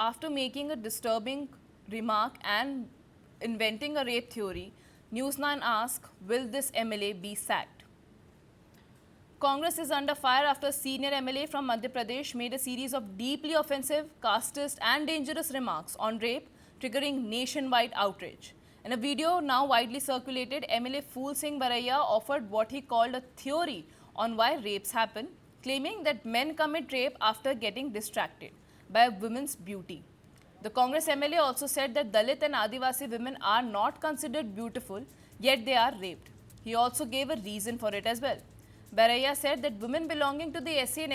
after making a disturbing remark and inventing a rape theory, News9 asked, will this MLA be sacked? Congress is under fire after a senior MLA from Madhya Pradesh made a series of deeply offensive, casteist and dangerous remarks on rape, triggering nationwide outrage. In a video now widely circulated, MLA Phul Singh Baraiya offered what he called a theory on why rapes happen, claiming that men commit rape after getting distracted by a woman's beauty. The Congress MLA also said that Dalit and Adivasi women are not considered beautiful, yet they are raped. He also gave a reason for it as well. Baraiya said that women belonging to the SC,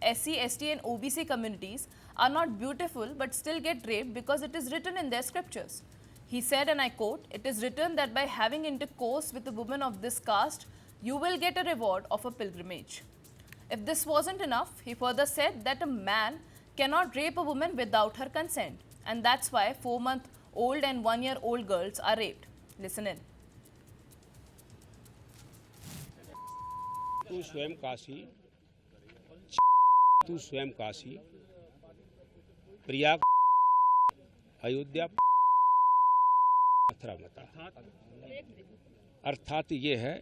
ST and OBC communities are not beautiful but still get raped because it is written in their scriptures. He said, and I quote, "It is written that by having intercourse with a woman of this caste, you will get a reward of a pilgrimage." If this wasn't enough, he further said that a man cannot rape a woman without her consent, and that's why 4-month-old and 1-year-old girls are raped. Listen in. तू स्वयं काशी, तू स्वयं काशी, प्रयाग, अयोध्या, मथुरा मता। अर्थात ये है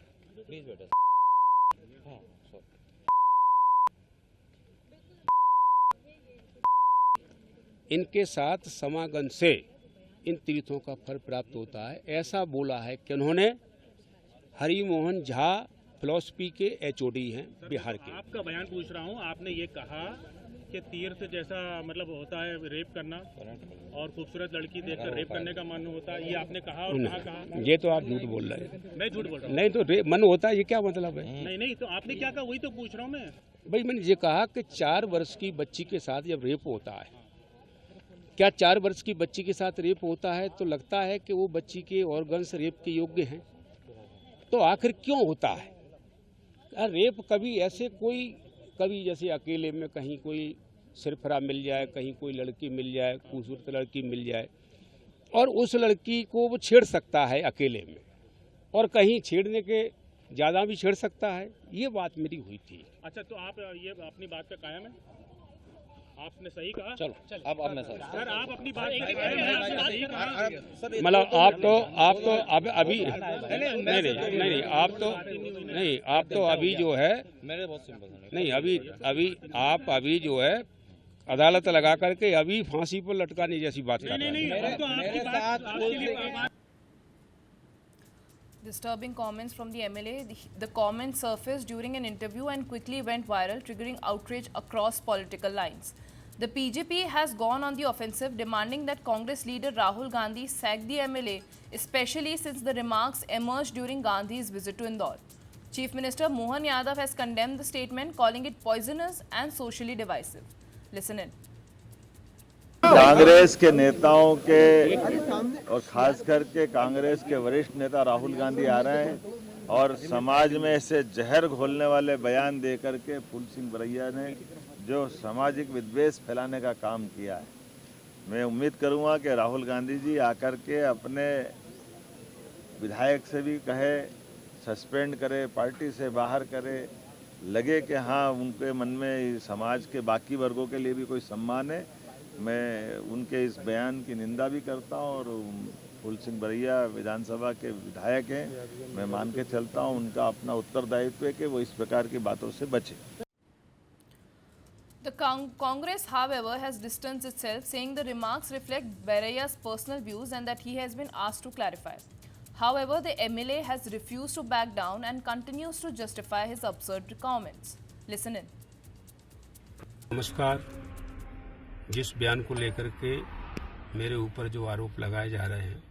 इनके साथ समागम से इन तीर्थों का फल प्राप्त होता है, ऐसा बोला है कि उन्होंने हरिमोहन झा फिलॉसफी के एचओडी हैं बिहार के। आपका बयान पूछ रहा हूँ, आपने ये कहा कि तीर्थ जैसा मतलब होता है रेप करना और खूबसूरत लड़की देखकर रेप करने का मन होता है, ये आपने कहा और कहा? ये तो आप झूठ बोल रहे हैं। मैं झूठ बोल रहा हूँ? नहीं तो मन होता है, ये क्या मतलब है? नहीं तो आपने क्या कहा वही तो पूछ रहा हूँ मैं। भाई मैंने ये कहा कि 4 वर्ष की बच्ची के साथ जब रेप होता है, क्या 4 वर्ष की बच्ची के साथ रेप होता है तो लगता है कि वो बच्ची के ऑर्गन्स रेप के योग्य हैं? तो आखिर क्यों होता है? रेप कभी ऐसे कभी जैसे अकेले में कहीं कोई सिरफरा मिल जाए, कहीं कोई लड़की मिल जाए, खूबसूरत लड़की मिल जाए और उस लड़की को वो छेड़ सकता है अकेले में, और कहीं छेड़ने के ज़्यादा भी छेड़ सकता है। ये बात मेरी हुई थी। अच्छा, तो आप ये अपनी बात पे कायम है? आपने सही कहा। चलो अब मैं सर आप अपनी बात पे कायम है, आपने सही कहा। मतलब आप तो अभी नहीं आप तो अभी जो है मेरे बहुत सिंपल नहीं अभी जो है अदालत लगा करके अभी फांसी पर लटकाने जैसी बात कर रहे हैं। Disturbing comments from the MLA. The comments surfaced during an interview and quickly went viral, triggering outrage across political lines. The PJP has gone on the offensive, demanding that Congress leader Rahul Gandhi sack the MLA, especially since the remarks emerged during Gandhi's visit to Indore. Chief Minister Mohan Yadav has condemned the statement, calling it poisonous and socially divisive. Listen in. Congress के नेताओं के और खास करके कांग्रेस के वरिष्ठ नेता राहुल गांधी आ रहे हैं और समाज में ऐसे जहर घोलने वाले बयान दे करके फूल सिंह बरैया ने जो सामाजिक विद्वेष फैलाने का काम किया है। मैं उम्मीद करूंगा कि राहुल गांधी जी आकर के अपने विधायक से भी कहे, सस्पेंड करे, पार्टी से बाहर करे, लगे कि हाँ उनके मन में समाज के बाकी वर्गों के लिए भी कोई सम्मान है। मैं उनके इस बयान की निंदा भी करता हूं और फूल सिंह बरैया विधानसभा के विधायक हैं, मैं मान के चलता हूं उनका अपना उत्तरदायित्व है कि वो इस प्रकार की बातों से बचे। The Congress, however, has distanced itself, saying the remarks reflect Baraiya's personal views and that he has been asked to clarify. However, the MLA has refused to back down and continues to justify his absurd comments. Listen in. नमस्कार। जिस बयान को लेकर के मेरे ऊपर जो आरोप लगाए जा रहे हैं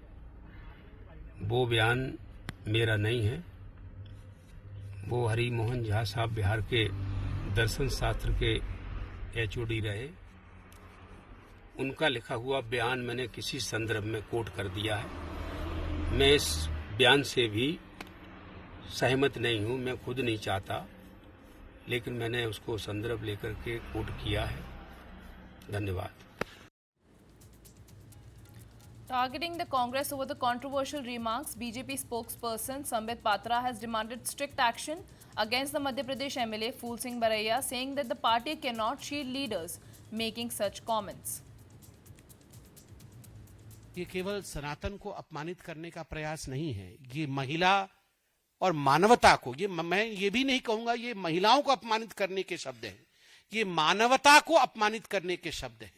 वो बयान मेरा नहीं है, वो हरिमोहन झा साहब बिहार के दर्शन शास्त्र के एचओडी रहे, उनका लिखा हुआ बयान मैंने किसी संदर्भ में कोट कर दिया है। मैं इस बयान से भी सहमत नहीं हूं, मैं खुद नहीं चाहता, लेकिन मैंने उसको संदर्भ लेकर के कोट किया है। धन्यवाद। Targeting the Congress over the controversial remarks, BJP spokesperson Sambit Patra has demanded strict action against the Madhya Pradesh MLA Phul Singh Baraiya, saying that the party cannot shield leaders making such comments. ये केवल सनातन को अपमानित करने का प्रयास नहीं है, ये महिला और मानवता को, ये मैं ये भी नहीं कहूंगा ये महिलाओं को अपमानित करने के शब्द हैं, ये मानवता को अपमानित करने के शब्द हैं।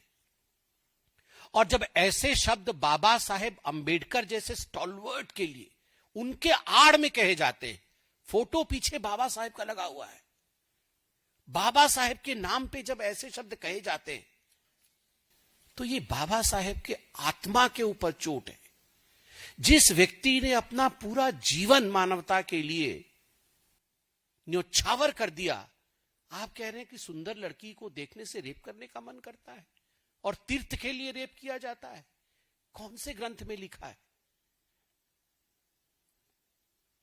और जब ऐसे शब्द बाबा साहेब अंबेडकर जैसे स्टॉलवर्ट के लिए उनके आड़ में कहे जाते हैं, फोटो पीछे बाबा साहेब का लगा हुआ है, बाबा साहेब के नाम पे जब ऐसे शब्द कहे जाते हैं तो ये बाबा साहेब के आत्मा के ऊपर चोट है। जिस व्यक्ति ने अपना पूरा जीवन मानवता के लिए न्योछावर कर दिया, आप कह रहे हैं कि सुंदर लड़की को देखने से रेप करने का मन करता है और तीर्थ के लिए रेप किया जाता है? कौन से ग्रंथ में लिखा है?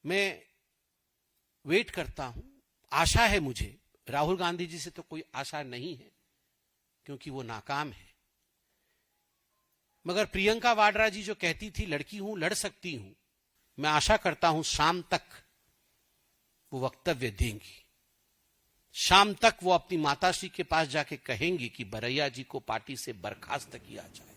मैं वेट करता हूं, आशा है मुझे, राहुल गांधी जी से तो कोई आशा नहीं है क्योंकि वो नाकाम है, मगर प्रियंका वाड्रा जी जो कहती थी लड़की हूं लड़ सकती हूं, मैं आशा करता हूं शाम तक वो वक्तव्य देंगी, शाम तक वो अपनी माताश्री के पास जाके कहेंगी कि बरैया जी को पार्टी से बर्खास्त किया जाए।